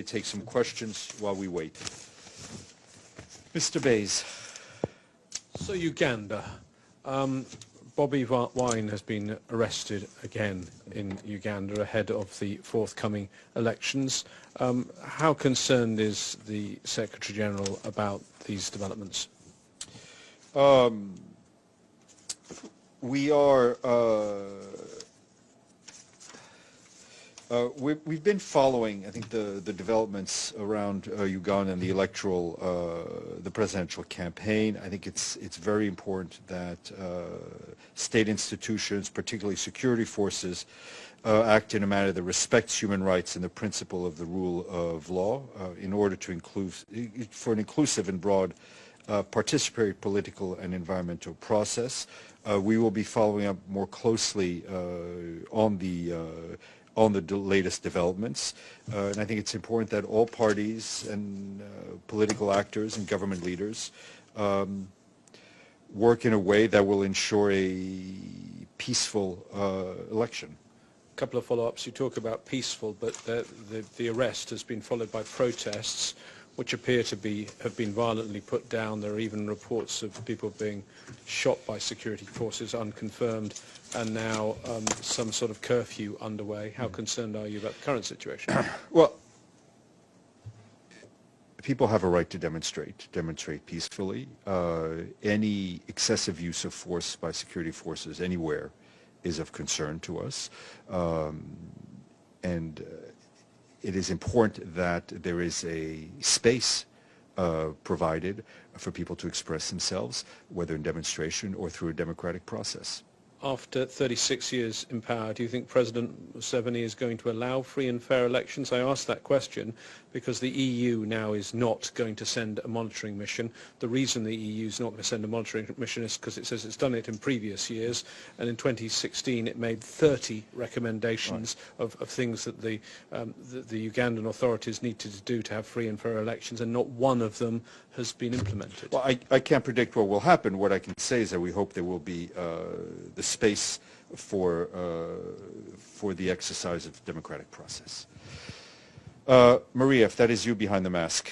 Take some questions while we wait. Mr. Bays. So Uganda, Bobi Wine has been arrested again in Uganda ahead of the forthcoming elections. How concerned is the Secretary General about these developments? We are. We've been following, I think, the developments around Uganda and the the presidential campaign. I think it's very important that state institutions, particularly security forces, act in a manner that respects human rights and the principle of the rule of law in order to for an inclusive and broad participatory political and environmental process. We will be following up more closely on the latest developments. And I think it's important that all parties and political actors and government leaders work in a way that will ensure a peaceful election. A couple of follow-ups. You talk about peaceful, but the arrest has been followed by protests which appear to have been violently put down. There are even reports of people being shot by security forces, unconfirmed, and now some sort of curfew underway. How concerned are you about the current situation? Well, people have a right to demonstrate peacefully. Any excessive use of force by security forces anywhere is of concern to us. It is important that there is a space provided for people to express themselves, whether in demonstration or through a democratic process. After 36 years in power, do you think President Museveni is going to allow free and fair elections? I ask that question because the EU now is not going to send a monitoring mission. The reason the EU is not going to send a monitoring mission is because it says it's done it in previous years, and in 2016 it made 30 recommendations of things that the Ugandan authorities need to do to have free and fair elections, and not one of them has been implemented. Well, I can't predict what will happen. What I can say is that we hope there will be the space for the exercise of the democratic process. Maria, if that is you behind the mask.